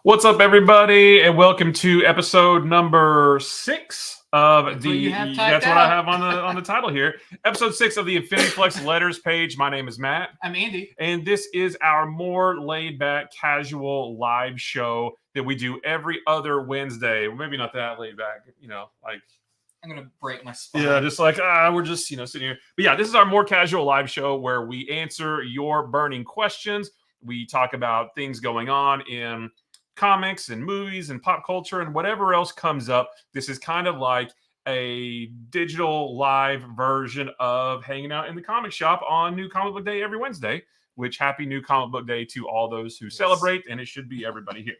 What's up, everybody, and welcome to episode number 6 of That's what you have typed That's what I out. have on the title here. Episode 6 of the Infinity Flux letters page. My name is Matt, I'm Andy. and this is our more laid back, casual live show that we do every other Wednesday. Well, maybe not that laid back, like. I'm gonna break my spine. Yeah, just like we're just sitting here. But yeah, this is our more casual live show where we answer your burning questions. We talk about things going on in comics and movies and pop culture and whatever else comes up. This is kind of like a digital live version of hanging out in the comic shop on New Comic Book Day every Wednesday. Which happy New Comic Book Day to all those who celebrate, and it should be everybody here.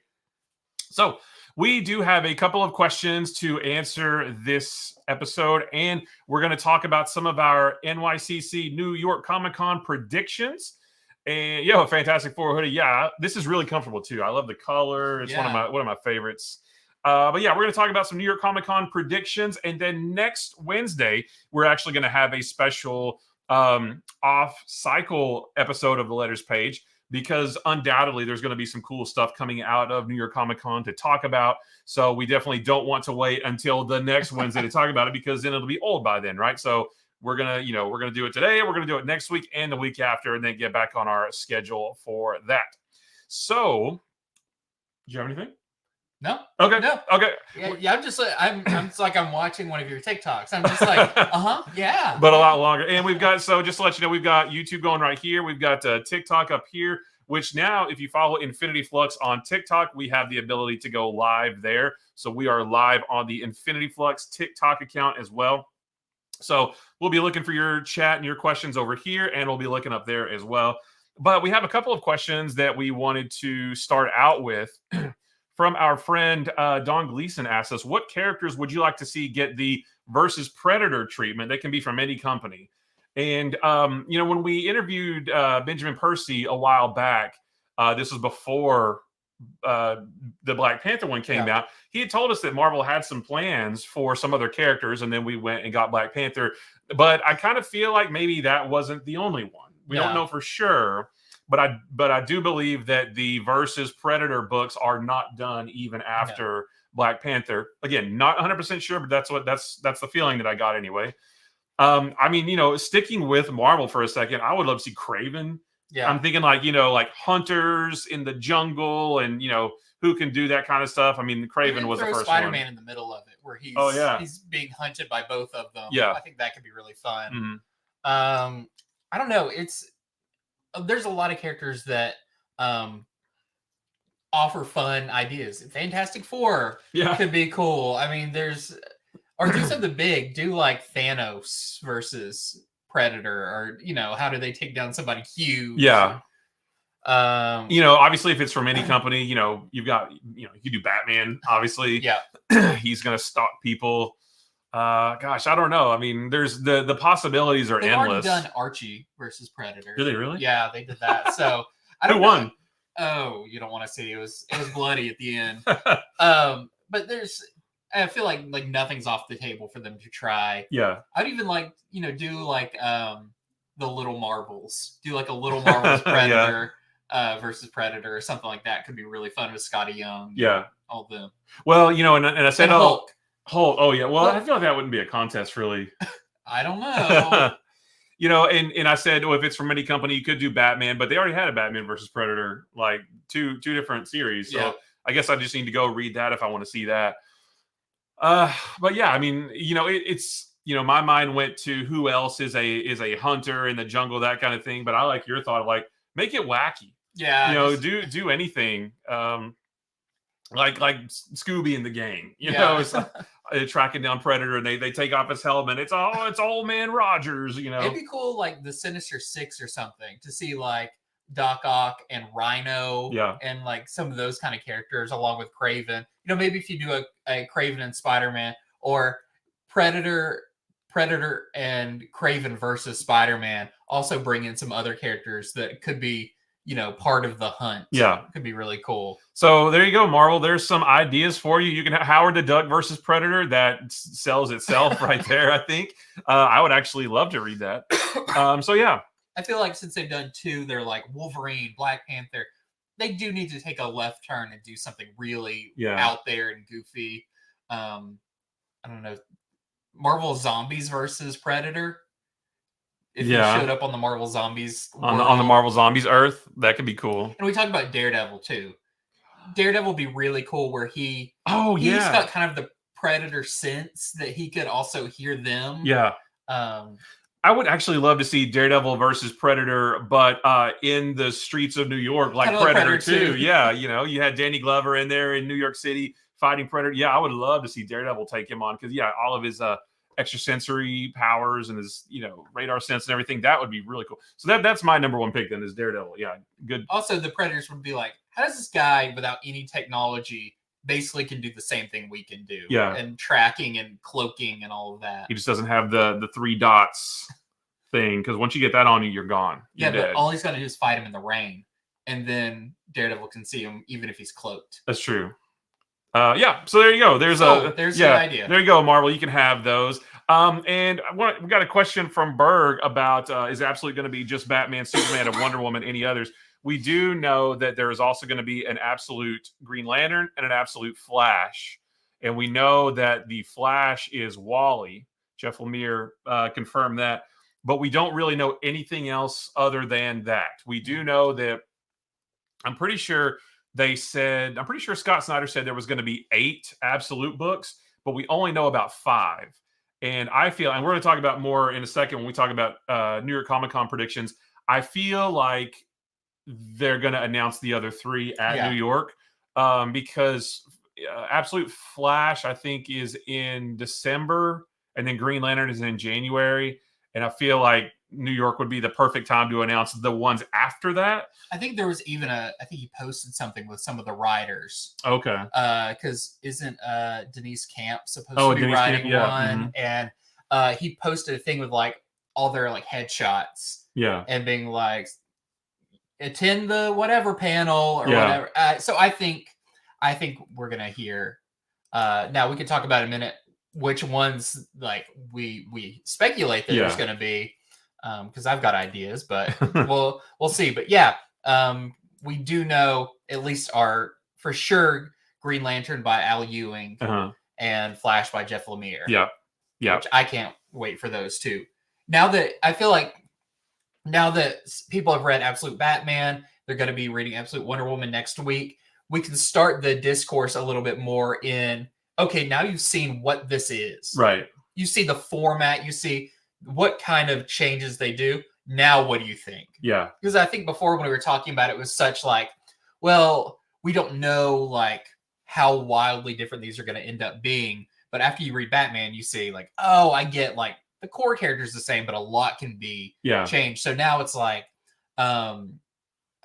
So we do have a couple of questions to answer this episode, and we're going to talk about some of our NYCC New York Comic Con predictions. And Fantastic Four hoodie. Yeah, this is really comfortable too. I love the color. It's one of my favorites. But yeah, we're going to talk about some New York Comic Con predictions, and then next Wednesday we're actually going to have a special off-cycle episode of the letters page, because undoubtedly there's going to be some cool stuff coming out of New York Comic Con to talk about. So we definitely don't want to wait until the next Wednesday to talk about it, because then it'll be old by then, right? So we're gonna do it today. We're gonna do it next week and the week after, and then get back on our schedule for that. So, do you have anything? No. Okay. No. Okay. Yeah. I'm just like I'm watching one of your TikToks. I'm just like, yeah. But a lot longer. And we've got, so just to let you know, we've got YouTube going right here. We've got TikTok up here, which now, if you follow Infinity Flux on TikTok, we have the ability to go live there. So we are live on the Infinity Flux TikTok account as well. So we'll be looking for your chat and your questions over here, and we'll be looking up there as well. But we have a couple of questions that we wanted to start out with. From our friend Don Gleason asked us, what characters would you like to see get the versus Predator treatment? They can be from any company. And, when we interviewed Benjamin Percy a while back, this was before the Black Panther one came out, he had told us that Marvel had some plans for some other characters, and then we went and got Black Panther. But I kind of feel like maybe that wasn't the only one. We don't know for sure. But I do believe that the versus Predator books are not done even after Black Panther. Again, not 100% sure, but that's the feeling that I got anyway. Sticking with Marvel for a second, I would love to see Kraven. Yeah. I'm thinking like hunters in the jungle, and who can do that kind of stuff. I mean, Kraven was the first Spider-Man one. in the middle of it, where he's being hunted by both of them. Yeah, I think that could be really fun. Mm-hmm. I don't know. There's a lot of characters that offer fun ideas. Fantastic Four could be cool. I mean, do something big. Do like Thanos versus Predator, or how do they take down somebody huge? Yeah. Obviously, if it's from any company, you've got, you can do Batman. Obviously, he's gonna stalk people. Gosh, I don't know. I mean, there's the possibilities are endless. They've already done Archie versus Predator. Did they really? Yeah, they did that. So who won? Oh, you don't want to see. It was bloody at the end. But I feel like nothing's off the table for them to try. Yeah. I'd even do like the Little Marvels. Do like a Little Marvels Predator versus Predator or something like that. Could be really fun with Scotty Young. Yeah. All of them. Well, and I said Hulk. Oh yeah. Well, I feel like that wouldn't be a contest, really. I don't know. And I said, if it's from any company, you could do Batman, but they already had a Batman versus Predator, like two different series. So I guess I just need to go read that if I want to see that. But yeah, I mean, it's my mind went to who else is a hunter in the jungle, that kind of thing. But I like your thought of like make it wacky. Yeah. Do anything. Like Scooby and the gang, it's tracking down Predator, and they take off his helmet. It's old man Rogers, It'd be cool, like the Sinister Six or something, to see like Doc Ock and Rhino, and like some of those kind of characters along with Kraven. Maybe if you do a Kraven and Spider-Man, or Predator and Kraven versus Spider-Man, also bring in some other characters that could be part of the hunt. Yeah. Could be really cool. So there you go, Marvel. There's some ideas for you. You can have Howard the Duck versus Predator. That sells itself right there, I think. I would actually love to read that. So yeah. I feel like since they've done two, they're like Wolverine, Black Panther. they do need to take a left turn and do something really out there and goofy. I don't know. Marvel Zombies versus Predator. If he showed up on the Marvel Zombies on the Marvel Zombies Earth, that could be cool. And we talked about Daredevil too. Daredevil would be really cool where he's got kind of the Predator sense that he could also hear them. Yeah. I would actually love to see Daredevil versus Predator, but in the streets of New York, like Predator 2. Yeah, you had Danny Glover in there in New York City fighting Predator. Yeah, I would love to see Daredevil take him on because, all of his extrasensory powers and his, radar sense and everything, that would be really cool. So that's my number one pick then is Daredevil. Yeah, good. Also, the Predators would be like, how does this guy without any technology basically can do the same thing we can do? Yeah. And tracking and cloaking and all of that. He just doesn't have the 3 dots thing because once you get that on you, you're gone. You're dead. But all he's got to do is fight him in the rain. And then Daredevil can see him even if he's cloaked. That's true. So there you go. There's the idea. There you go, Marvel. You can have those. And we got a question from Berg about is absolutely going to be just Batman, Superman, and Wonder Woman, any others? We do know that there is also going to be an absolute Green Lantern and an absolute Flash. And we know that the Flash is Wally. Jeff Lemire confirmed that. But we don't really know anything else other than that. We do know that I'm pretty sure Scott Snyder said there was going to be 8 absolute books, but we only know about 5. And I feel, and we're going to talk about more in a second when we talk about New York Comic Con predictions. I feel like they're going to announce the other 3 at New York because Absolute Flash, I think, is in December, and then Green Lantern is in January. And I feel like New York would be the perfect time to announce the ones after that. I think there was even I think he posted something with some of the writers. Okay. Because isn't Denise Camp supposed to be writing one? Mm-hmm. And he posted a thing with like all their like headshots. Yeah. And being like, attend the whatever panel or whatever. So I think we're gonna hear. Now we can talk about in a minute which ones like we speculate that there's gonna be. Because I've got ideas, but we'll see. But we do know at least for sure Green Lantern by Al Ewing and Flash by Jeff Lemire. Yeah. Which I can't wait for those two. Now that people have read Absolute Batman, they're going to be reading Absolute Wonder Woman next week. We can start the discourse a little bit more in, okay, now you've seen what this is. Right. You see the format, you see what kind of changes they do. Now, what do you think? Yeah. Because I think before when we were talking about it was such like, well, we don't know like how wildly different these are going to end up being. But after you read Batman, you see like, oh, I get like the core character is the same, but a lot can be changed. So now it's like,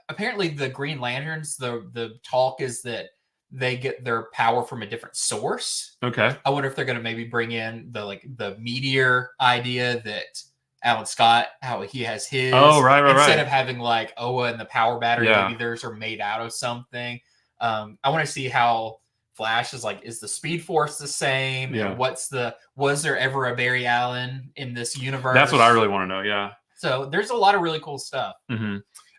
apparently the Green Lanterns, the talk is that they get their power from a different source. Okay. I wonder if they're going to maybe bring in the meteor idea that Alan Scott, how he has his. Oh, right. Instead of having like Oa and the power battery, maybe theirs are made out of something. I want to see how Flash is like, is the Speed Force the same? Yeah. And was there ever a Barry Allen in this universe? That's what I really want to know. Yeah. So there's a lot of really cool stuff. Mm-hmm.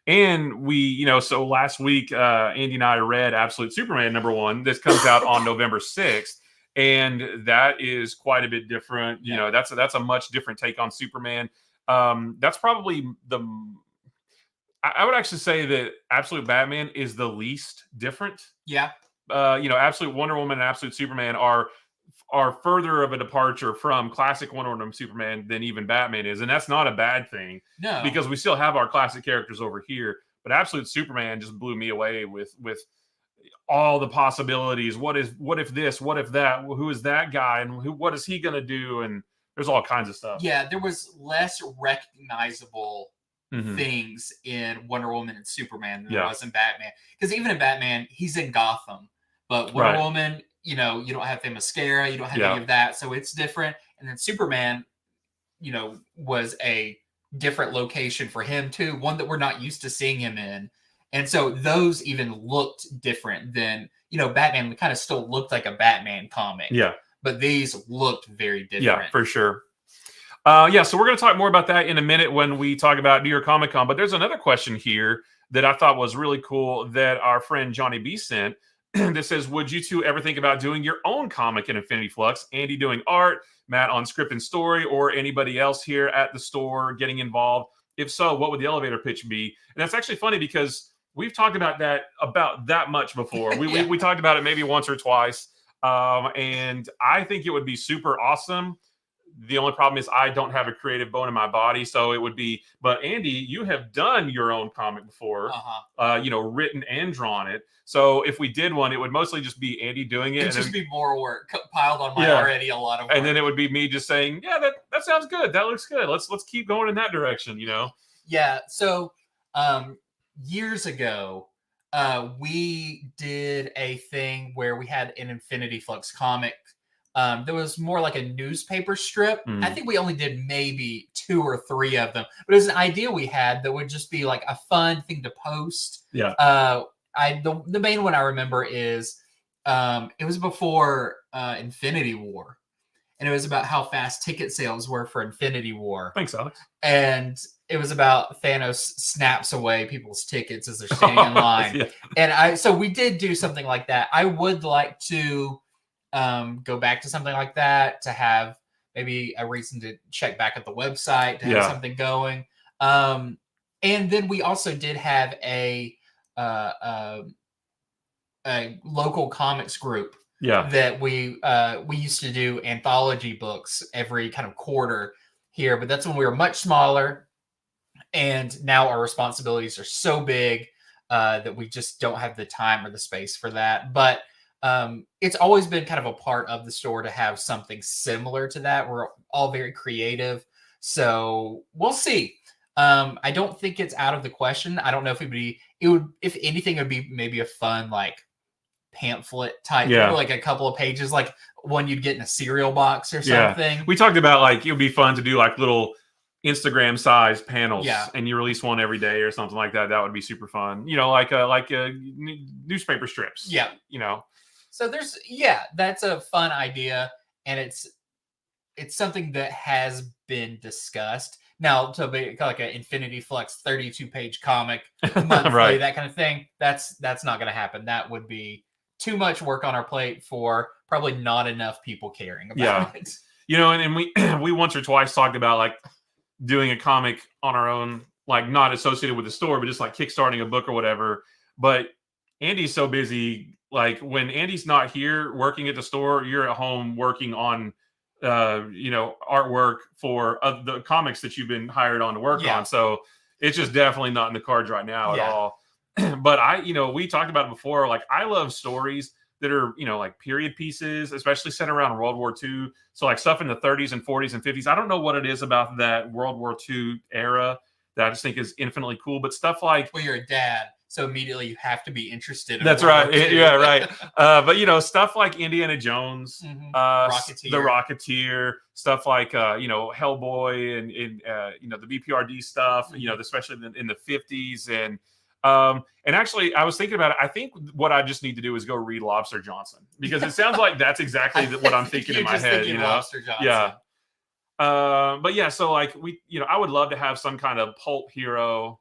And we, so last week, Andy and I read Absolute Superman #1. This comes out on November 6th. And that is quite a bit different. You know, that's a much different take on Superman. That's probably I would actually say that Absolute Batman is the least different. Yeah. Absolute Wonder Woman and Absolute Superman are further of a departure from classic Wonder Woman Superman than even Batman is. And that's not a bad thing. No. Because we still have our classic characters over here. But Absolute Superman just blew me away with all the possibilities. What if this? What if that? Who is that guy? And what is he going to do? And there's all kinds of stuff. Yeah, there was less recognizable things in Wonder Woman and Superman than there was in Batman. Because even in Batman, he's in Gotham. But Wonder Woman, you don't have Themyscira, you don't have any of that. So it's different. And then Superman, was a different location for him too. One that we're not used to seeing him in. And so those even looked different than, Batman kind of still looked like a Batman comic. Yeah. But these looked very different. Yeah, for sure. So we're going to talk more about that in a minute when we talk about New York Comic Con. But there's another question here that I thought was really cool that our friend Johnny B sent. That says, would you two ever think about doing your own comic in Infinity Flux? Andy doing art, Matt on script and story, or anybody else here at the store getting involved? If so, what would the elevator pitch be? And that's actually funny because we've talked about that much before. We talked about it maybe once or twice. And I think it would be super awesome. The only problem is I don't have a creative bone in my body, so it would be. But Andy, you have done your own comic before, written and drawn it. So if we did one, it would mostly just be Andy doing it. It'd just be more work piled on my already a lot of work. And then it would be me just saying, yeah, that sounds good. That looks good. Let's keep going in that direction. Yeah. So years ago, we did a thing where we had an Infinity Flux comic. There was more like a newspaper strip. I think we only did maybe 2 or 3 of them, but it was an idea we had that would just be like a fun thing to post. Yeah. The main one I remember is it was before Infinity War, and it was about how fast ticket sales were for Infinity War. Thanks, Alex. And it was about Thanos snaps away people's tickets as they're standing in line. Yeah. And so we did do something like that. I would like to go back to something like that, to have maybe a reason to check back at the website, to have something going. And then we also did have a local comics group that we used to do anthology books every kind of quarter here, but that's when we were much smaller, and now our responsibilities are so big that we just don't have the time or the space for that. But it's always been kind of a part of the store to have something similar to that. We're all very creative, so we'll see. I don't think it's out of the question. I don't know if if anything, it would be maybe a fun like pamphlet type, like a couple of pages, like one you'd get in a cereal box or something. We talked about like it would be fun to do like little Instagram size panels, and you release one every day or something like that. That would be super fun. Like newspaper strips. Yeah. So that's a fun idea, and it's something that has been discussed. Now, to be like an Infinity Flux 32-page comic monthly, that kind of thing, that's not going to happen. That would be too much work on our plate for probably not enough people caring about it. And we once or twice talked about like doing a comic on our own, like not associated with the store, but just like kickstarting a book or whatever. But Andy's so busy. Like when Andy's not here working at the store, you're at home working on artwork for the comics that you've been hired on to work on. So it's just definitely not in the cards right now at all. But we talked about it before. Like I love stories that are, like period pieces, especially set around World War II. So like stuff in the 30s and 40s and 50s. I don't know what it is about that World War II era that I just think is infinitely cool. But stuff like, well, you're a dad, so immediately you have to be interested in That's right. Yeah, right. But stuff like Indiana Jones, the Rocketeer, stuff like Hellboy and the BPRD stuff, especially in the 50s. And actually I was thinking about it. I think what I just need to do is go read Lobster Johnson, because it sounds like that's exactly what I'm thinking in my head. Lobster Johnson. Yeah. But yeah, so like I would love to have some kind of pulp hero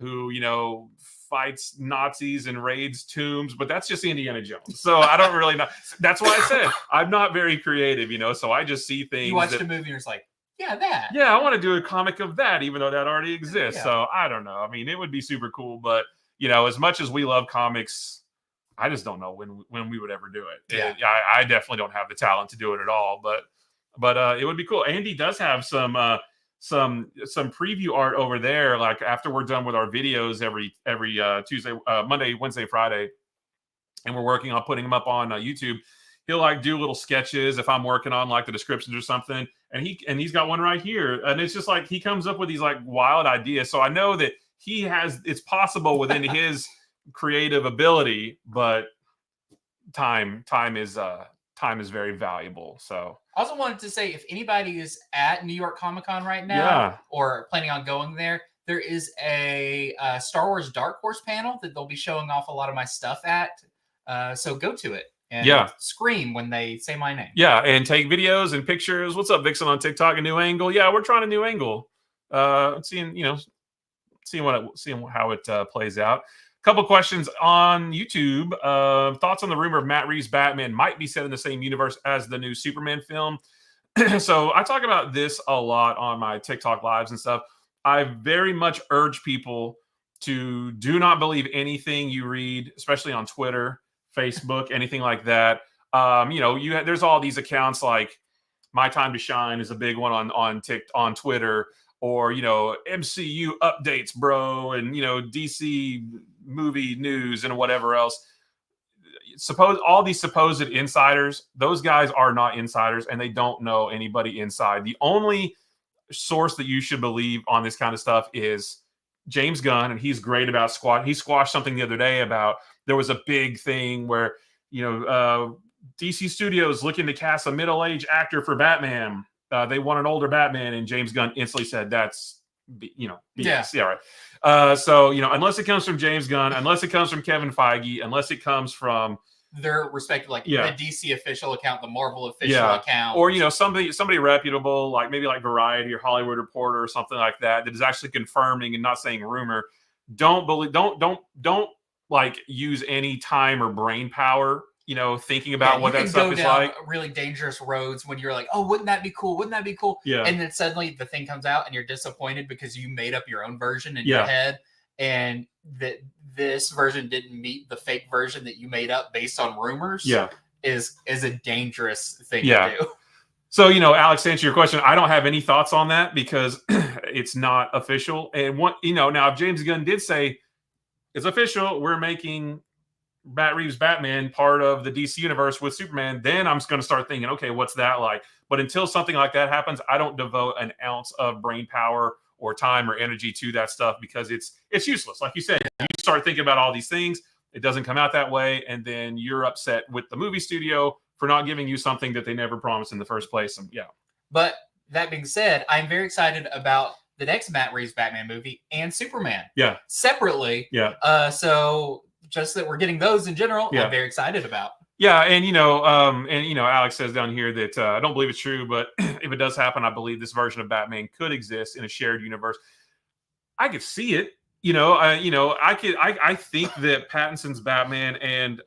who fights Nazis and raids tombs, but that's just Indiana Jones. So I don't really know. That's why I said I'm not very creative, so I just see things. You watched a movie and you're just like, that. Yeah, I want to do a comic of that, even though that already exists. So I don't know. I mean, it would be super cool, but as much as we love comics, I just don't know when we would ever do it. Yeah. I definitely don't have the talent to do it at all, but it would be cool. Andy does have some preview art over there, like after we're done with our videos every Tuesday, Monday, Wednesday, Friday, and we're working on putting them up on YouTube. He'll like do little sketches if I'm working on like the descriptions or something, and he's got one right here, and it's just like he comes up with these like wild ideas. So I know that it's possible within his creative ability, but time is very valuable. So I also wanted to say, if anybody is at New York Comic Con right now or planning on going there is a Star Wars Dark Horse panel that they'll be showing off a lot of my stuff at. So go to it and scream when they say my name. Yeah, and take videos and pictures. What's up, Vixen on TikTok? A new angle. Yeah, we're trying a new angle. Seeing, seeing how it plays out. Couple questions on YouTube. Thoughts on the rumor of Matt Reeves' Batman might be set in the same universe as the new Superman film? So I talk about this a lot on my TikTok lives and stuff. I very much urge people to do not believe anything you read, especially on Twitter, Facebook, anything like that. There's all these accounts like My Time to Shine is a big one on Twitter, or MCU updates, bro, and DC movie news and whatever else. Suppose all these supposed insiders, those guys are not insiders, and they don't know anybody inside. The only source that you should believe on this kind of stuff is James Gunn, and he's great about he squashed something the other day about there was a big thing where DC Studios looking to cast a middle-aged actor for Batman. They want an older Batman, and James Gunn instantly said that's BS. Yeah, right. So unless it comes from James Gunn, unless it comes from Kevin Feige, unless it comes from their respective, the DC official account, the Marvel official account, or somebody reputable, like maybe like Variety or Hollywood Reporter or something like that is actually confirming and not saying rumor. Don't like use any time or brain power thinking about what that stuff is like. Really dangerous roads when you're like, oh, wouldn't that be cool? Wouldn't that be cool? Yeah. And then suddenly the thing comes out and you're disappointed because you made up your own version in your head, and that this version didn't meet the fake version that you made up based on rumors. Yeah. Is a dangerous thing to do. So, Alex, to answer your question, I don't have any thoughts on that because it's not official. And now if James Gunn did say it's official, we're making Matt Reeves' Batman part of the DC universe with Superman, then I'm going to start thinking, okay, what's that like? But until something like that happens, I don't devote an ounce of brain power or time or energy to that stuff because it's useless. Like you said, you start thinking about all these things, it doesn't come out that way, and then you're upset with the movie studio for not giving you something that they never promised in the first place. And But that being said, I'm very excited about the next Matt Reeves Batman movie and Superman. Yeah. Separately. Yeah. So just that we're getting those in general, I'm very excited about. Yeah, and Alex says down here that I don't believe it's true, but if it does happen, I believe this version of Batman could exist in a shared universe. I could see it. I think that Pattinson's Batman and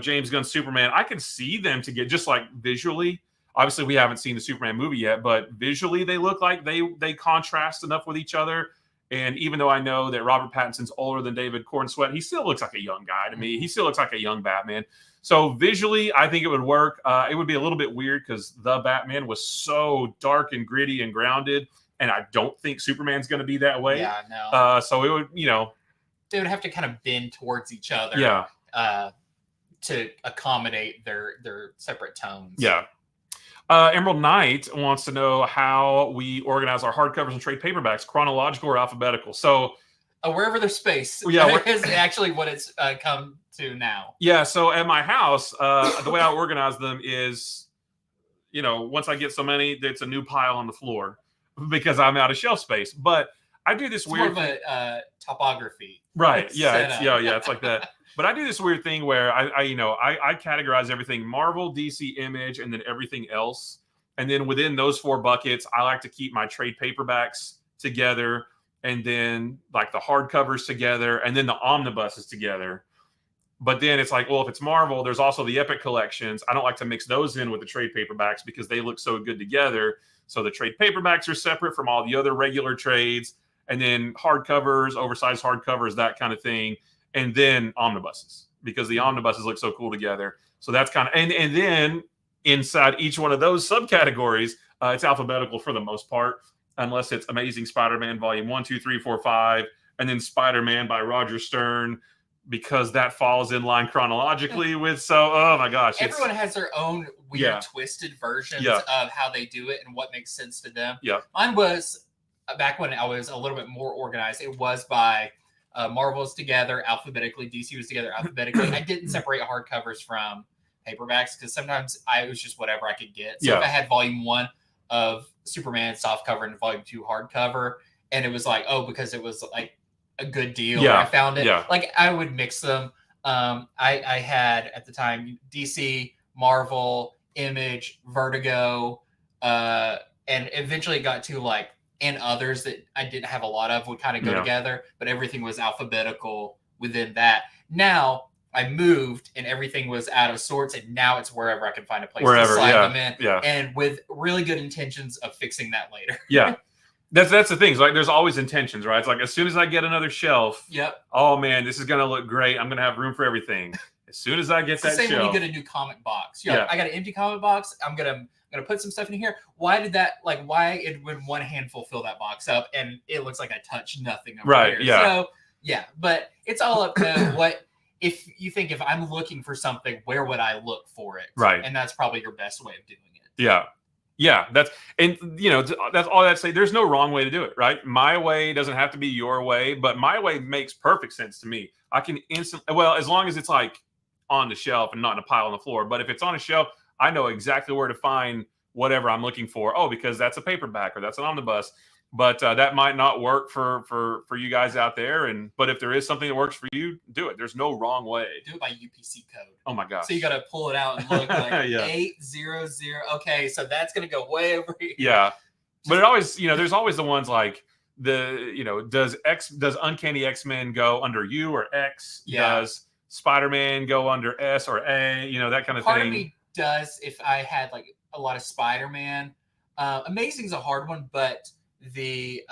James Gunn's Superman, I could see them to get just like visually. Obviously, we haven't seen the Superman movie yet, but visually they look like they contrast enough with each other. And even though I know that Robert Pattinson's older than David Cornsweet, he still looks like a young guy to me. He still looks like a young Batman. So visually, I think it would work. It would be a little bit weird because the Batman was so dark and gritty and grounded, and I don't think Superman's going to be that way. Yeah, no. So it would, they would have to kind of bend towards each other. Yeah. To accommodate their separate tones. Yeah. Emerald Knight wants to know how we organize our hardcovers and trade paperbacks, chronological or alphabetical. So wherever there's space. Yeah, is actually what it's come to now. Yeah. So at my house, the way I organize them is, once I get so many, it's a new pile on the floor because I'm out of shelf space. But I do this weird more of a topography. Right. Yeah. It's like that. But I do this weird thing where I categorize everything Marvel, DC, Image, and then everything else. And then within those 4 buckets, I like to keep my trade paperbacks together, and then like the hardcovers together, and then the omnibuses together. But then it's like, well, if it's Marvel, there's also the Epic collections. I don't like to mix those in with the trade paperbacks because they look so good together. So the trade paperbacks are separate from all the other regular trades, and then hardcovers, oversized hardcovers, that kind of thing. And then omnibuses, because the omnibuses look so cool together. So that's kind of, and then inside each one of those subcategories, it's alphabetical for the most part, unless it's Amazing Spider-Man Volume 1, 2, 3, 4, 5, and then Spider-Man by Roger Stern, because that falls in line chronologically with. So, oh my gosh. Everyone has their own weird, twisted versions of how they do it and what makes sense to them. Yeah. Mine was, back when I was a little bit more organized, it was by Marvel's together alphabetically, DC was together alphabetically. I didn't separate hardcovers from paperbacks because sometimes it was just whatever I could get. So if I had Volume 1 of Superman softcover and Volume 2 hardcover, and it was like, oh, because it was like a good deal, I found it. Like I would mix them. I had at the time DC, Marvel, Image, Vertigo, and eventually got to like and others that I didn't have a lot of would kind of go together, but everything was alphabetical within that. Now I moved and everything was out of sorts, and now it's wherever I can find a place to slide them in. Yeah. And with really good intentions of fixing that later. Yeah. That's the thing. Like, there's always intentions, right? It's like, as soon as I get another shelf, oh man, this is gonna look great. I'm gonna have room for everything. As soon as I get it's that the same shelf. when you get a new comic box. Like, I got an empty comic box. I'm gonna put some stuff in here. Why would one handful fill that box up and it looks like I touched nothing over here? Yeah. So but it's all up to what. If you think if I'm looking for something, where would I look for it? Right. And that's probably your best way of doing it. Yeah. Yeah. That's all that say. There's no wrong way to do it, right? My way doesn't have to be your way, but my way makes perfect sense to me. I can instantly, well, as long as it's like on the shelf and not in a pile on the floor. But if it's on a shelf, I know exactly where to find whatever I'm looking for. Oh, because that's a paperback or that's an omnibus. But that might not work for you guys out there. But if there is something that works for you, do it. There's no wrong way. Do it by UPC code. Oh my gosh. So you got to pull it out and look like 800. Okay, so that's going to go way over here. Yeah. But it always, there's always the ones like does Uncanny X-Men go under U or X? Yeah. Does Spider-Man go under S or A? That kind of Part thing. of me does if I had like a lot of Spider-Man. Amazing's a hard one, but the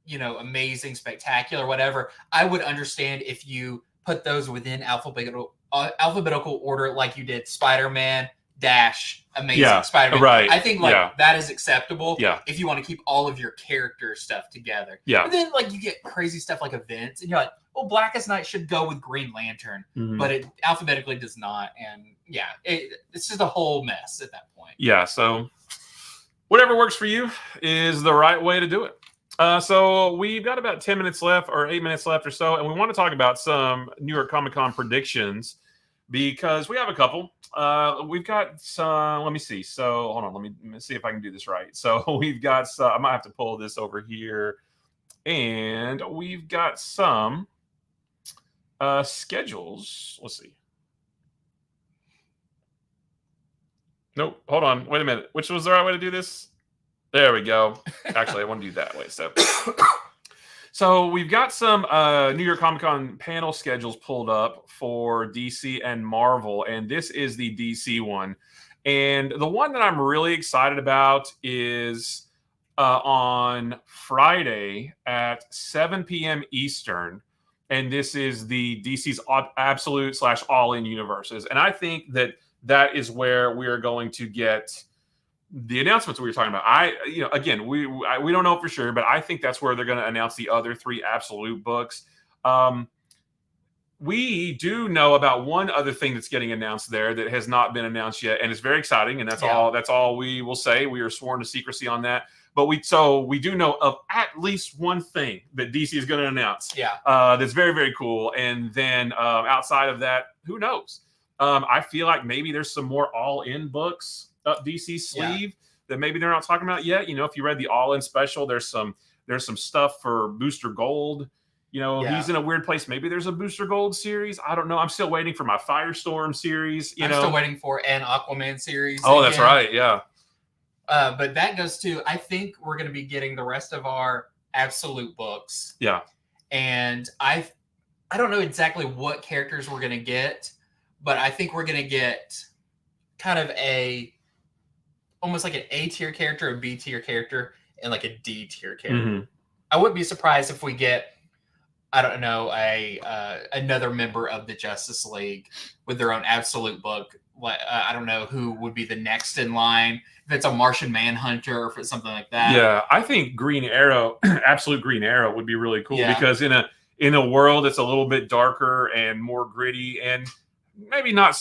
amazing, spectacular, whatever, I would understand if you put those within alphabetical order like you did Spider-Man dash Amazing Spider-Man. Right. I think that is acceptable if you want to keep all of your character stuff together. Yeah. But then you get crazy stuff like events and you're like, well, Blackest Night should go with Green Lantern, but it alphabetically does not. And it's just a whole mess at that point. Yeah. So whatever works for you is the right way to do it. So we've got about 10 minutes left or 8 minutes left or so. And we want to talk about some New York Comic Con predictions because we have a couple. We've got some, let me see. So hold on, let me see if I can do this right. So we've got some, I might have to pull this over here. And we've got some schedules. Let's see. Nope. Hold on. Wait a minute. Which was the right way to do this? There we go. Actually, I want to do that way. So we've got some New York Comic Con panel schedules pulled up for DC and Marvel, and this is the DC one. And the one that I'm really excited about is on Friday at 7 p.m. Eastern. And this is the DC's Absolute / All-In universes. And I think that is where we are going to get the announcements we were talking about. Again, we don't know for sure, but I think that's where they're going to announce the other 3 Absolute books. We do know about one other thing that's getting announced there that has not been announced yet, and it's very exciting. And that's all we will say. We are sworn to secrecy on that. But we do know of at least one thing that DC is going to announce. That's very, very cool. And then outside of that, who knows? I feel like maybe there's some more All-In books up DC's sleeve that maybe they're not talking about yet. If you read the All-In special, there's some stuff for Booster Gold. He's in a weird place. Maybe there's a Booster Gold series. I don't know. I'm still waiting for my Firestorm series. I'm still waiting for an Aquaman series. Oh, again. That's right. Yeah. But that goes to, I think we're going to be getting the rest of our Absolute books. Yeah. And I don't know exactly what characters we're going to get, but I think we're going to get kind of almost like an A tier character, a B tier character, and like a D tier character. I wouldn't be surprised if we get, I don't know, another member of the Justice League with their own Absolute book. I don't know who would be the next in line. If it's a Martian Manhunter or if it's something like that. Yeah, I think Green Arrow, Absolute Green Arrow would be really cool because in a world that's a little bit darker and more gritty and maybe not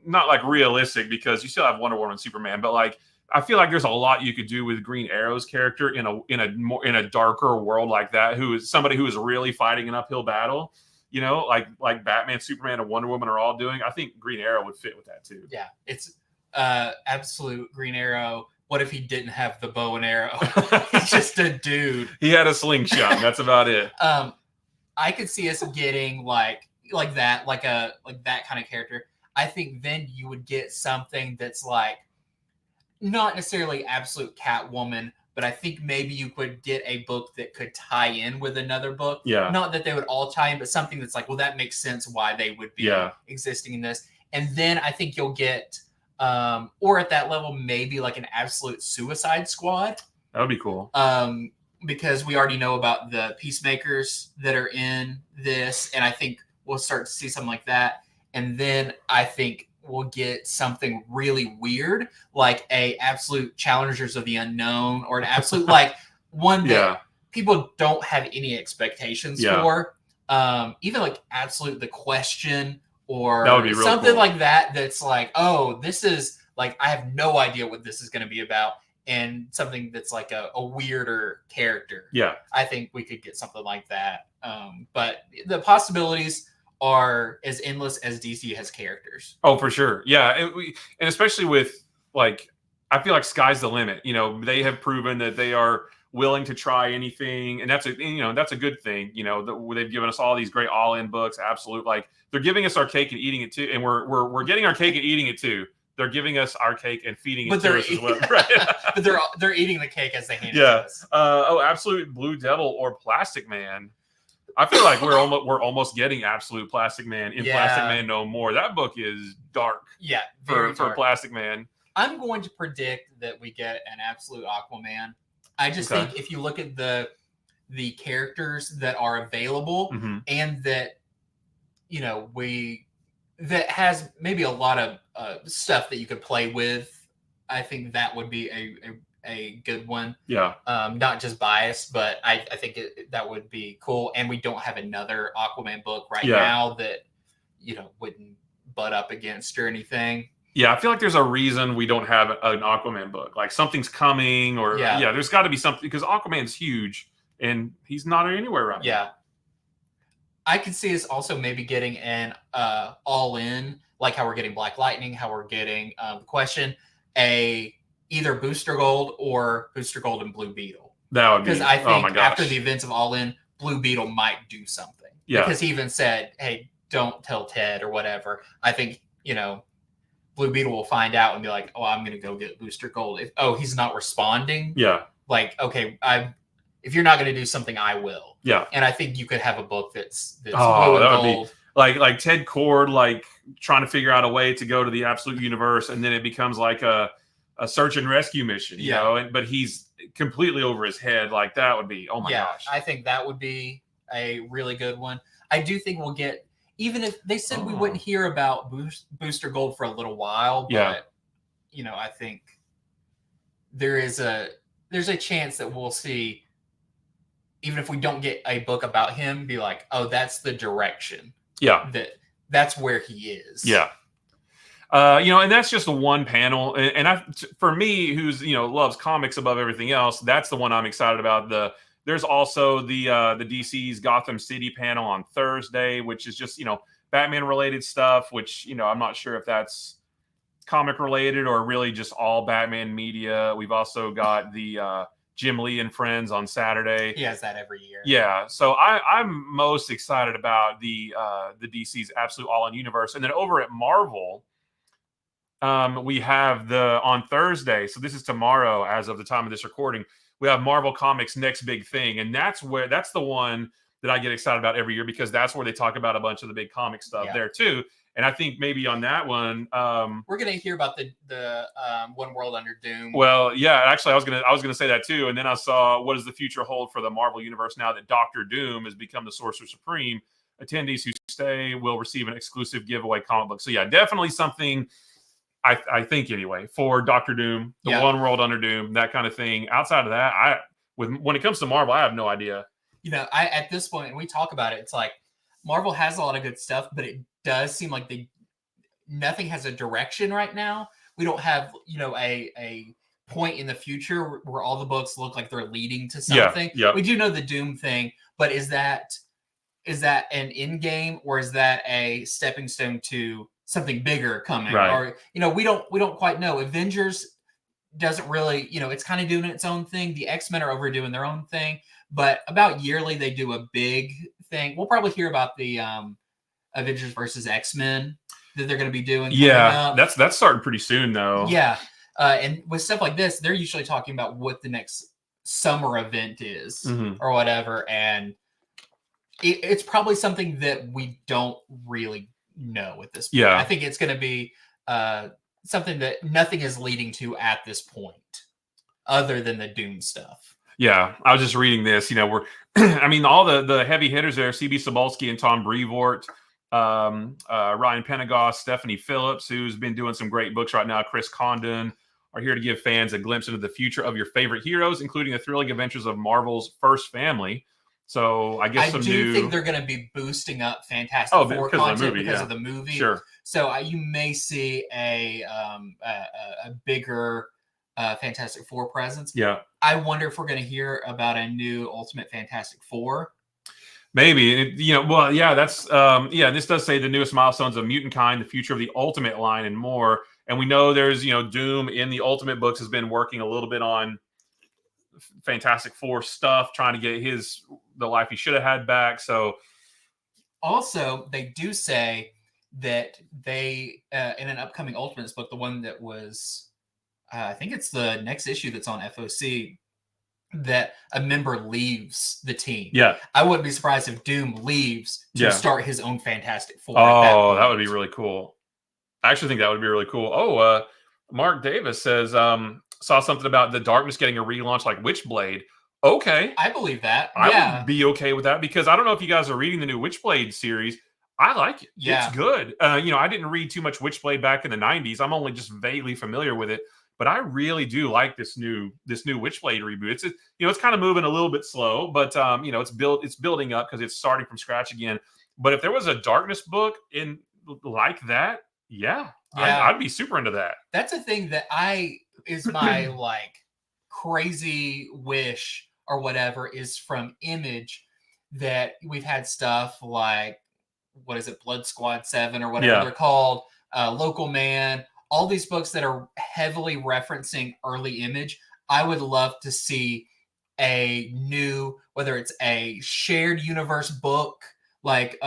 like realistic because you still have Wonder Woman and Superman, but like I feel like there's a lot you could do with Green Arrow's character in a darker world like that, who is somebody who is really fighting an uphill battle. Like Batman, Superman, and Wonder Woman are all doing. I think Green Arrow would fit with that too. Yeah, it's Absolute Green Arrow. What if he didn't have the bow and arrow? He's just a dude. He had a slingshot. That's about it. I could see us getting like that kind of character. I think then you would get something that's like not necessarily absolute Catwoman, but I think maybe you could get a book that could tie in with another book. Yeah. Not that they would all tie in, but something that's like, well, that makes sense why they would be existing in this. And then I think you'll get, or at that level, maybe like an absolute Suicide Squad. That would be cool. Because we already know about the Peacemakers that are in this, and I think we'll start to see something like that. And then I think we'll get something really weird, like a absolute Challengers of the Unknown, or an absolute like one that people don't have any expectations for. Even like absolute The Question, or that would be something cool. like that. That's like, oh, this is like, I have no idea what this is going to be about. And something that's like a weirder character. Yeah. I think we could get something like that. But the possibilities are as endless as DC has characters. Oh, for sure. Yeah. And especially with, like, I feel like sky's the limit. You know, they have proven that they are willing to try anything. And that's a good thing. You know, they've given us all these great all-in books. Absolute. Like, they're giving us our cake and eating it too. And we're getting our cake and eating it too. They're giving us our cake and feeding it to us as well. Right? But they're eating the cake as they hand it to us. Absolute Blue Devil or Plastic Man. I feel like we're almost getting Absolute Plastic Man in Plastic Man No More. That book is dark. Yeah, for dark. Plastic Man. I'm going to predict that we get an Absolute Aquaman. I just think if you look at the characters that are available, and that, you know, that has maybe a lot of stuff that you could play with, I think that would be a good one. Yeah. Not just biased, but I think that would be cool. And we don't have another Aquaman book right now that, you know, wouldn't butt up against or anything. Yeah, I feel like there's a reason we don't have an Aquaman book. Like, something's coming, or there's got to be something, because Aquaman's huge and he's not anywhere right now. I could see us also maybe getting an all-in, like how we're getting Black Lightning, how we're getting The Question, either Booster Gold or Booster Gold and Blue Beetle. That would be, because I think after the events of All In, Blue Beetle might do something. Yeah. Because he even said, "Hey, don't tell Ted," or whatever. I think, you know, Blue Beetle will find out and be like, "Oh, I'm going to go get Booster Gold." He's not responding. Yeah. Like, okay, if you're not going to do something, I will. Yeah. And I think you could have a book that's blue and gold. Like Ted Cord, like trying to figure out a way to go to the Absolute Universe, and then it becomes like a search and rescue mission, you know, but he's completely over his head. Like, that would be, oh my gosh. I think that would be a really good one. I do think we'll get, even if they said we wouldn't hear about Booster Gold for a little while, but you know, I think there's a chance that we'll see, even if we don't get a book about him, be like, oh, that's the direction. Yeah. That's where he is. Yeah. You know, and that's just the one panel. And for me, who's, you know, loves comics above everything else, that's the one I'm excited about. There's also the DC's Gotham City panel on Thursday, which is just, you know, Batman related stuff, which, you know, I'm not sure if that's comic related or really just all Batman media. We've also got the Jim Lee and Friends on Saturday. He has that every year. Yeah. So I'm most excited about the DC's Absolute All-In Universe. And then over at Marvel, we have on Thursday, so this is tomorrow as of the time of this recording, we have Marvel Comics' Next Big Thing. And that's the one that I get excited about every year, because that's where they talk about a bunch of the big comic stuff there too. And I think maybe on that one, we're gonna hear about the One World Under Doom. Well, yeah, actually, I was gonna say that too, and then I saw, what does the future hold for the Marvel universe now that Doctor Doom has become the Sorcerer Supreme? Attendees who stay will receive an exclusive giveaway comic book. So yeah, definitely something. I think anyway, for Doctor Doom, the One World Under Doom, that kind of thing. Outside of that, when it comes to Marvel, I have no idea. You know, at this point, and we talk about it, it's like Marvel has a lot of good stuff, but it does seem like nothing has a direction right now. We don't have, you know, a point in the future where all the books look like they're leading to something. Yeah. We do know the Doom thing, but is that an end game, or is that a stepping stone to something bigger coming? Right. Or, you know, we don't quite know. Avengers doesn't really, you know, it's kind of doing its own thing. The X-Men are overdoing their own thing, but about yearly they do a big thing. We'll probably hear about the Avengers versus X-Men that they're going to be doing. Yeah, that's starting pretty soon though. Yeah, and with stuff like this, they're usually talking about what the next summer event is or whatever, and it's probably something that we don't really know at this point. Yeah. I think it's going to be something that nothing is leading to at this point, other than the Doom stuff. Yeah, I was just reading this. We're, I mean, all the heavy hitters there: CB Cebulski and Tom Brevoort, Ryan Penagos, Stephanie Phillips, who's been doing some great books right now. Chris Condon are here to give fans a glimpse into the future of your favorite heroes, including the thrilling adventures of Marvel's first family. So I guess I do think they're going to be boosting up Fantastic Four content because of the movie. Sure. So you may see a bigger Fantastic Four presence. Yeah. I wonder if we're going to hear about a new Ultimate Fantastic Four. Maybe. Well, yeah, that's this does say the newest milestones of Mutant Kind, the future of the Ultimate line, and more. And we know there's, Doom in the Ultimate books has been working a little bit on Fantastic Four stuff, trying to get the life he should have had back. So also they do say that they in an upcoming Ultimates book, the one that was I think it's the next issue that's on FOC, that a member leaves the team. Yeah. I wouldn't be surprised if Doom leaves to start his own Fantastic Four. Oh, that would be really cool. I actually think that would be really cool. Oh, Mark Davis says saw something about the Darkness getting a relaunch like Witchblade. Okay. I believe that. I would be okay with that, because I don't know if you guys are reading the new Witchblade series. I like it. Yeah. It's good. I didn't read too much Witchblade back in the 90s. I'm only just vaguely familiar with it, but I really do like this new Witchblade reboot. It's kind of moving a little bit slow, but it's building up because it's starting from scratch again. But if there was a Darkness book in like that, I'd be super into that. That's a thing that is my like crazy wish or whatever, is from Image, that we've had stuff like, what is it, Blood Squad 7 or whatever they're called, Local Man, all these books that are heavily referencing early Image. I would love to see a new, whether it's a shared universe book like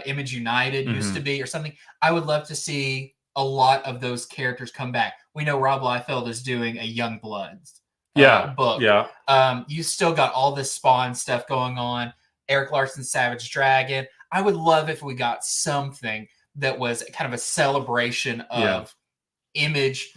Image United used to be or something. I would love to see a lot of those characters come back. We know Rob Liefeld is doing a Young Bloods book. Yeah. You still got all this Spawn stuff going on. Eric Larson's Savage Dragon. I would love if we got something that was kind of a celebration of Image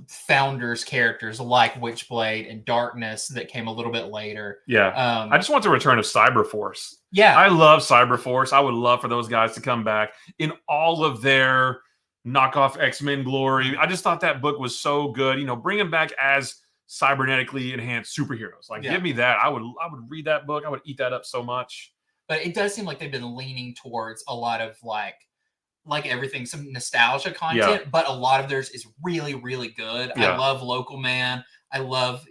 founders characters like Witchblade and Darkness that came a little bit later. Yeah. I just want the return of Cyberforce. Yeah. I love Cyberforce. I would love for those guys to come back in all of their knockoff X-Men glory. I just thought that book was so good. Bring them back as cybernetically enhanced superheroes. Give me that. I would read that book. I would eat that up so much. But it does seem like they've been leaning towards a lot of like everything, some nostalgia content, but a lot of theirs is really, really good. Yeah. I love Local Man. I love,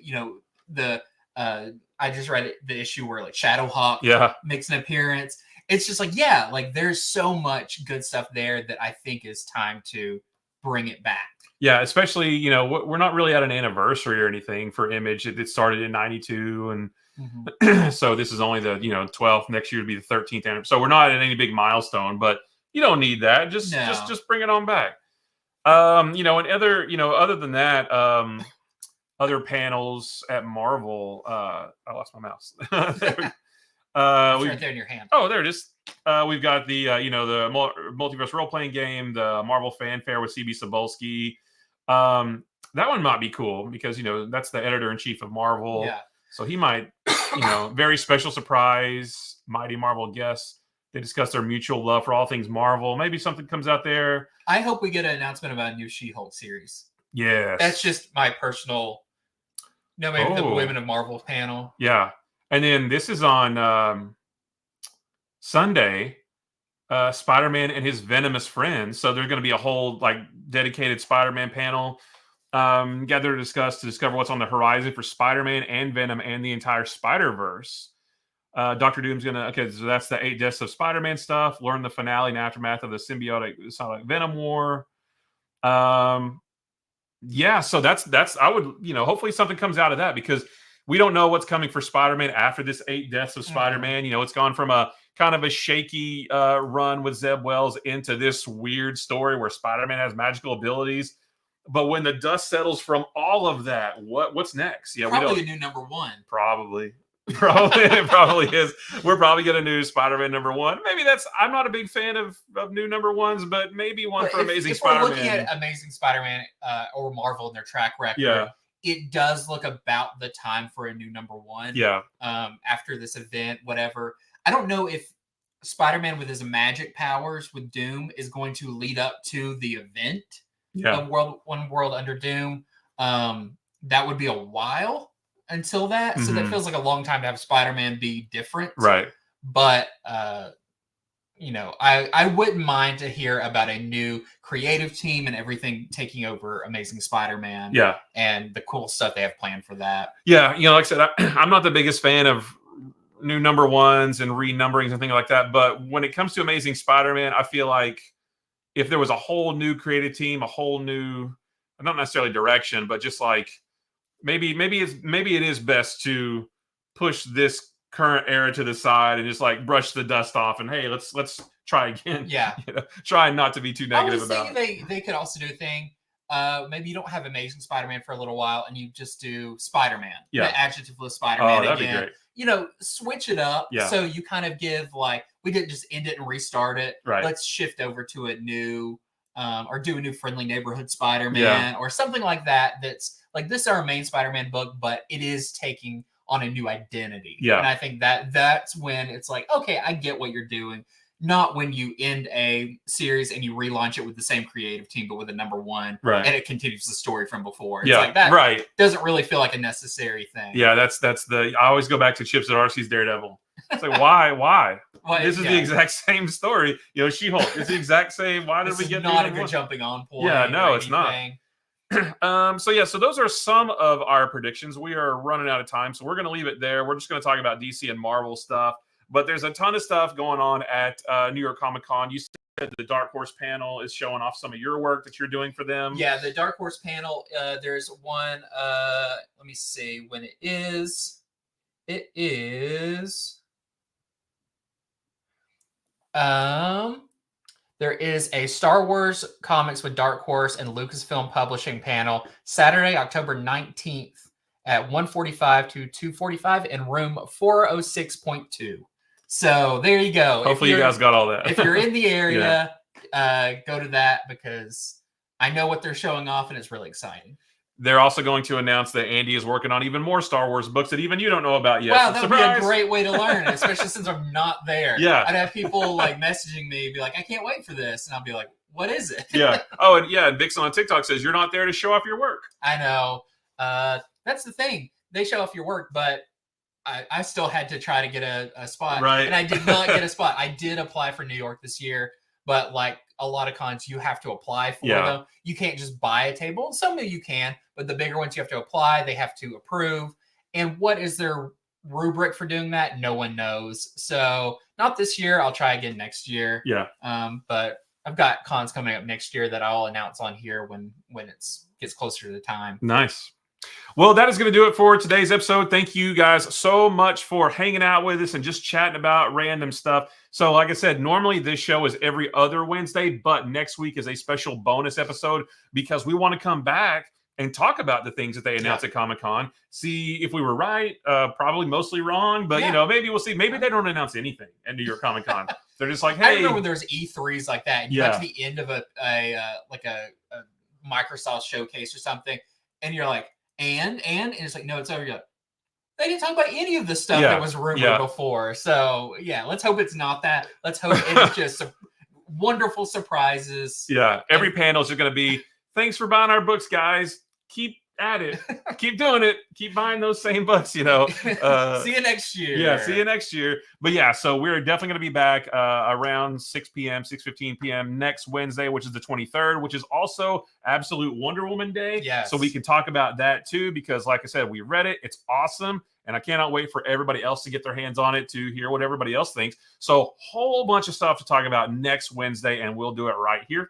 I just read the issue where like Shadowhawk makes an appearance. It's just like, there's so much good stuff there that I think is time to bring it back. Yeah, especially, we're not really at an anniversary or anything for Image. It started in 92, and so this is only the 12th. Next year would be the 13th anniversary. So we're not at any big milestone, but you don't need that. Just bring it on back. And other than that, other panels at Marvel. I lost my mouse. It's right there in your hand. Oh, there it is. We've got the the multiverse role playing game, the Marvel Fanfare with CB Cebulski. That one might be cool because that's the editor in chief of Marvel. Yeah. So he might, very special surprise, Mighty Marvel guests. They discuss their mutual love for all things Marvel. Maybe something comes out there. I hope we get an announcement about a new She-Hulk series. Yes. That's just my personal, maybe the Women of Marvel panel. Yeah. And then this is on Sunday, Spider-Man and his venomous friends. So there's going to be a whole dedicated Spider-Man panel gathered to discover what's on the horizon for Spider-Man and Venom and the entire Spider-Verse. Dr. Doom's so that's the 8 Deaths of Spider-Man stuff. Learn the finale and aftermath of the symbiotic Sonic Venom War. So that's I would, hopefully something comes out of that, because we don't know what's coming for Spider-Man after this 8 Deaths of Spider-Man. It's gone from a kind of a shaky run with Zeb Wells into this weird story where Spider-Man has magical abilities. But when the dust settles from all of that, what's next? Yeah, probably a new #1. Probably. It probably is. We're probably going to do Spider-Man #1. Maybe I'm not a big fan of new #1s, but maybe one for Amazing Spider-Man. If we're looking at Amazing Spider-Man or Marvel and their track record, it does look about the time for a new #1. Yeah. After this event, whatever. I don't know if Spider-Man with his magic powers with Doom is going to lead up to the event of One World Under Doom. That would be a while until that. So that feels like a long time to have Spider-Man be different. Right. But, you know, I wouldn't mind to hear about a new creative team and everything taking over Amazing Spider-Man. Yeah. And the cool stuff they have planned for that. Yeah. You know, like I said, I'm not the biggest fan of new #1s and renumberings and things like that. But when it comes to Amazing Spider-Man, I feel like if there was a whole new creative team, a whole new, not necessarily direction, but just like maybe it is best to push this current era to the side and just like brush the dust off and hey, let's try again. Yeah. You know, try not to be too negative about it. They could also do a thing. Maybe you don't have Amazing Spider-Man for a little while and you just do Spider-Man. Yeah. The adjectiveless Spider-Man that'd again. be great. You know, switch it up. Yeah. So you kind of give like, we didn't just end it and restart it. Right. Let's shift over to a new, or do a new Friendly Neighborhood Spider-Man or something like that. That's like, this is our main Spider-Man book, but it is taking on a new identity. Yeah. And I think that's when it's like, okay, I get what you're doing. Not when you end a series and you relaunch it with the same creative team, but with a #1, right? And it continues the story from before. It's like that, right? Doesn't really feel like a necessary thing. Yeah, that's I always go back to Chip Zdarsky's Daredevil. It's like why? Well, this is the exact same story. You know, She-Hulk. It's the exact same. Why did we get not a good jumping on point? Yeah, no, it's not. So those are some of our predictions. We are running out of time, so we're going to leave it there. We're just going to talk about DC and Marvel stuff. But there's a ton of stuff going on at New York Comic Con. You said the Dark Horse panel is showing off some of your work that you're doing for them. Yeah, the Dark Horse panel. There's one. Let me see when it is. It is. There is a Star Wars Comics with Dark Horse and Lucasfilm Publishing panel Saturday, October 19th at 1:45 to 2:45 in room 406.2. So there you go. Hopefully you guys got all that. If you're in the area, go to that because I know what they're showing off and it's really exciting. They're also going to announce that Andy is working on even more Star Wars books that even you don't know about yet. Wow, that would be a great way to learn, especially since I'm not there. Yeah. I'd have people like messaging me, be like, I can't wait for this. And I'll be like, what is it? Yeah. Oh, and yeah, and Vixen on TikTok says you're not there to show off your work. I know. That's the thing. They show off your work, but I still had to try to get a spot. Right. And I did not get a spot. I did apply for New York this year, but like a lot of cons, you have to apply for them. You can't just buy a table. Some of you can, but the bigger ones you have to apply. They have to approve. And what is their rubric for doing that? No one knows. So not this year. I'll try again next year. Yeah. But I've got cons coming up next year that I'll announce on here when it's gets closer to the time. Nice. Well, that is going to do it for today's episode. Thank you guys so much for hanging out with us and just chatting about random stuff. So like I said, normally this show is every other Wednesday, but next week is a special bonus episode because we want to come back and talk about the things that they announced at Comic-Con. See if we were right, probably mostly wrong, but you know, maybe we'll see. Maybe they don't announce anything at New York Comic-Con. They're just like, hey. I remember when there's E3s like that, and you got to the end of a Microsoft showcase or something, and you're like, and it's like, no, it's over. You're like, they didn't talk about any of the stuff that was rumored before. So yeah, let's hope it's not that. Let's hope it's just wonderful surprises. Yeah, every panel is just going to be, thanks for buying our books, guys. Keep at it. Keep doing it. Keep buying those same books, you know. See you next year. Yeah, see you next year. But yeah, so we're definitely going to be back around 6 p.m., 6:15 p.m. next Wednesday, which is the 23rd, which is also Absolute Wonder Woman Day. Yes. So we can talk about that too, because like I said, we read it. It's awesome. And I cannot wait for everybody else to get their hands on it to hear what everybody else thinks. So whole bunch of stuff to talk about next Wednesday, and we'll do it right here.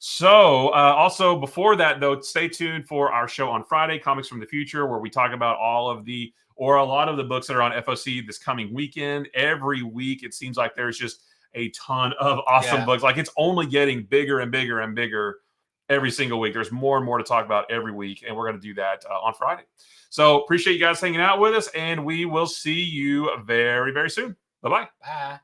So also before that, though, stay tuned for our show on Friday, Comics from the Future, where we talk about all of the, or a lot of the books that are on FOC this coming weekend. Every week, it seems like there's just a ton of awesome books. Like it's only getting bigger and bigger and bigger every single week. There's more and more to talk about every week, and we're going to do that on Friday. So appreciate you guys hanging out with us, and we will see you very, very soon. Bye-bye. Bye.